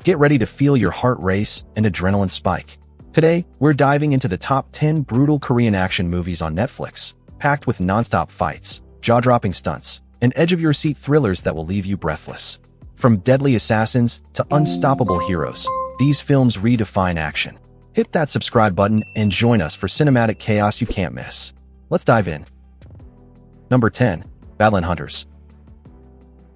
Get ready to feel your heart race and adrenaline spike. Today, we're diving into the top 10 brutal Korean action movies on Netflix, packed with non-stop fights, jaw-dropping stunts, and edge-of-your-seat thrillers that will leave you breathless. From deadly assassins to unstoppable heroes, these films redefine action. Hit that subscribe button and join us for cinematic chaos you can't miss. Let's dive in. Number 10. Badland Hunters.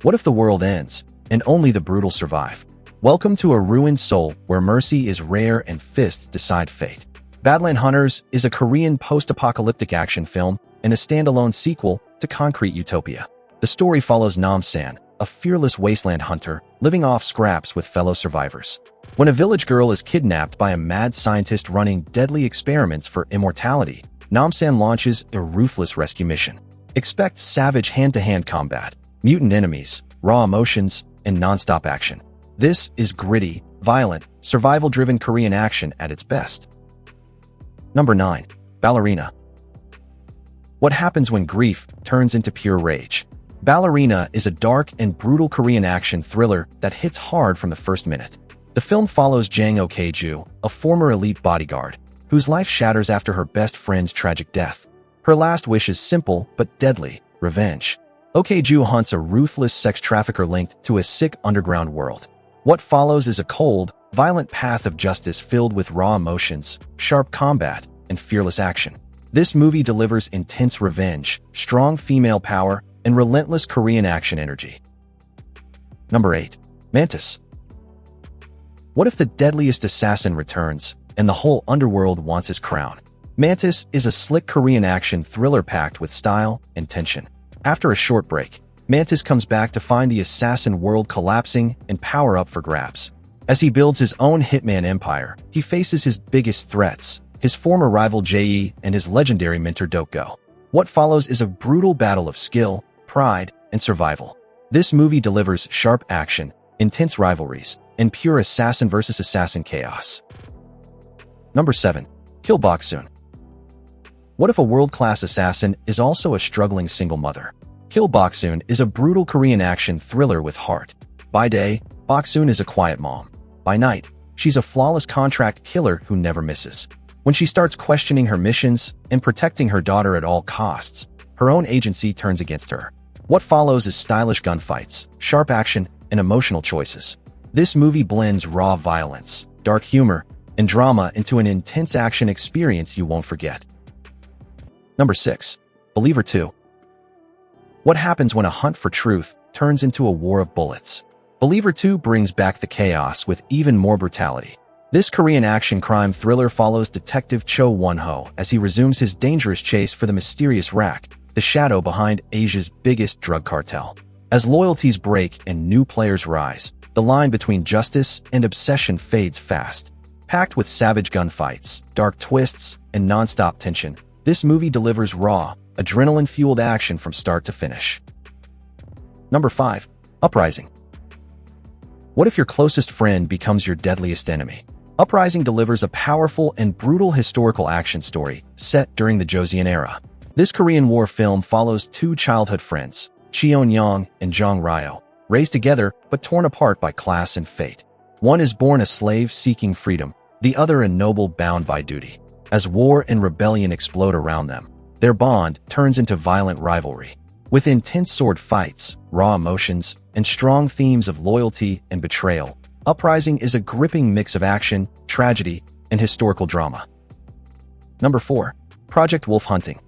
What if the world ends, and only the brutal survive? Welcome to a ruined soul where mercy is rare and fists decide fate. Badland Hunters is a Korean post-apocalyptic action film and a standalone sequel to Concrete Utopia. The story follows Nam-san, a fearless wasteland hunter, living off scraps with fellow survivors. When a village girl is kidnapped by a mad scientist running deadly experiments for immortality, Nam-san launches a ruthless rescue mission. Expect savage hand-to-hand combat, mutant enemies, raw emotions, and non-stop action. This is gritty, violent, survival-driven Korean action at its best. Number 9. Ballerina. What happens when grief turns into pure rage? Ballerina is a dark and brutal Korean action thriller that hits hard from the first minute. The film follows Jang Ok-ju, a former elite bodyguard, whose life shatters after her best friend's tragic death. Her last wish is simple but deadly: revenge. Ok-ju hunts a ruthless sex trafficker linked to a sick underground world. What follows is a cold, violent path of justice filled with raw emotions, sharp combat, and fearless action. This movie delivers intense revenge, strong female power, and relentless Korean action energy. Number 8. Mantis. What if the deadliest assassin returns, and the whole underworld wants his crown? Mantis is a slick Korean action thriller packed with style and tension. After a short break, Mantis comes back to find the assassin world collapsing and power up for grabs. As he builds his own hitman empire, he faces his biggest threats: his former rival Jae and his legendary mentor Dokgo. What follows is a brutal battle of skill, pride, and survival. This movie delivers sharp action, intense rivalries, and pure assassin versus assassin chaos. Number 7. Killboxoon. What if a world-class assassin is also a struggling single mother? Killboxoon is a brutal Korean action thriller with heart. By day, Boksoon is a quiet mom. By night, she's a flawless contract killer who never misses. When she starts questioning her missions and protecting her daughter at all costs, her own agency turns against her. What follows is stylish gunfights, sharp action, and emotional choices. This movie blends raw violence, dark humor, and drama into an intense action experience you won't forget. Number 6. Believer 2. What happens when a hunt for truth turns into a war of bullets? Believer 2 brings back the chaos with even more brutality. This Korean action crime thriller follows Detective Cho Won-ho as he resumes his dangerous chase for the mysterious Rak, the shadow behind Asia's biggest drug cartel. As loyalties break and new players rise, the line between justice and obsession fades fast. Packed with savage gunfights, dark twists, and non-stop tension, this movie delivers raw, adrenaline-fueled action from start to finish. Number 5. Uprising. What if your closest friend becomes your deadliest enemy? Uprising delivers a powerful and brutal historical action story set during the Joseon era. This Korean War film follows two childhood friends, Cheon-young and Jong Ryo, raised together but torn apart by class and fate. One is born a slave seeking freedom, the other a noble bound by duty. As war and rebellion explode around them, their bond turns into violent rivalry. With intense sword fights, raw emotions, and strong themes of loyalty and betrayal, Uprising is a gripping mix of action, tragedy, and historical drama. Number 4. Project Wolf Hunting.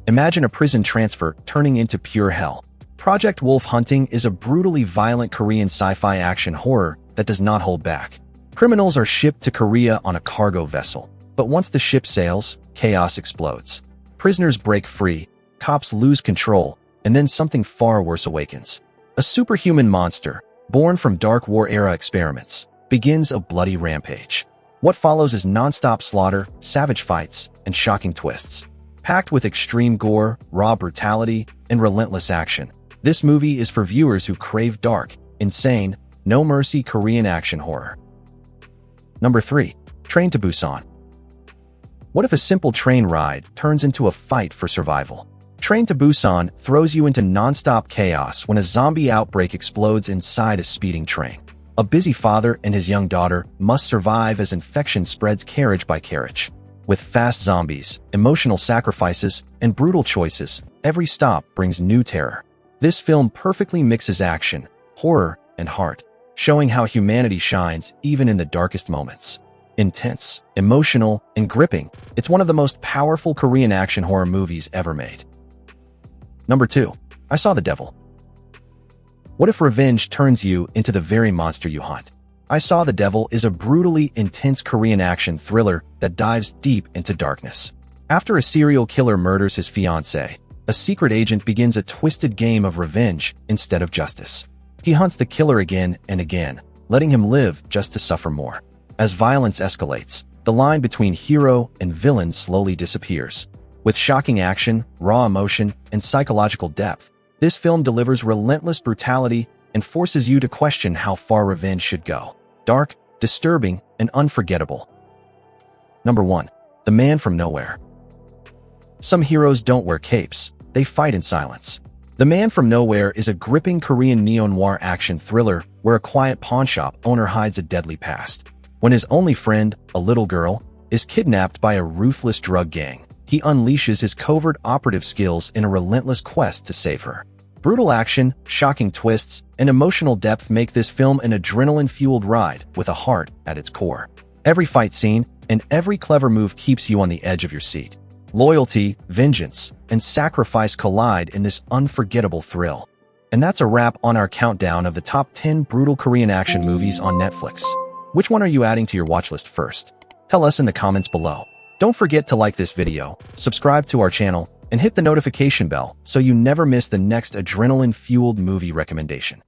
Imagine a prison transfer turning into pure hell. Project Wolf Hunting is a brutally violent Korean sci-fi action horror that does not hold back. Criminals are shipped to Korea on a cargo vessel, but once the ship sails, chaos explodes. Prisoners break free, cops lose control, and then something far worse awakens. A superhuman monster, born from Dark War-era experiments, begins a bloody rampage. What follows is non-stop slaughter, savage fights, and shocking twists. Packed with extreme gore, raw brutality, and relentless action, this movie is for viewers who crave dark, insane, no-mercy Korean action horror. Number 3. Train to Busan. What if a simple train ride turns into a fight for survival? Train to Busan throws you into non-stop chaos when a zombie outbreak explodes inside a speeding train. A busy father and his young daughter must survive as infection spreads carriage by carriage. With fast zombies, emotional sacrifices, and brutal choices, every stop brings new terror. This film perfectly mixes action, horror, and heart, showing how humanity shines even in the darkest moments. Intense, emotional, and gripping, it's one of the most powerful Korean action horror movies ever made. Number 2. I Saw the Devil. What if revenge turns you into the very monster you hunt? I Saw the Devil is a brutally intense Korean action thriller that dives deep into darkness. After a serial killer murders his fiancée, a secret agent begins a twisted game of revenge instead of justice. He hunts the killer again and again, letting him live just to suffer more. As violence escalates, the line between hero and villain slowly disappears. With shocking action, raw emotion, and psychological depth, this film delivers relentless brutality and forces you to question how far revenge should go. Dark, disturbing, and unforgettable. Number 1. The Man from Nowhere. Some heroes don't wear capes, they fight in silence. The Man from Nowhere is a gripping Korean neo-noir action thriller where a quiet pawnshop owner hides a deadly past. When his only friend, a little girl, is kidnapped by a ruthless drug gang, he unleashes his covert operative skills in a relentless quest to save her. Brutal action, shocking twists, and emotional depth make this film an adrenaline-fueled ride with a heart at its core. Every fight scene and every clever move keeps you on the edge of your seat. Loyalty, vengeance, and sacrifice collide in this unforgettable thrill. And that's a wrap on our countdown of the top 10 brutal Korean action movies on Netflix. Which one are you adding to your watch list first? Tell us in the comments below. Don't forget to like this video, subscribe to our channel, and hit the notification bell so you never miss the next adrenaline-fueled movie recommendation.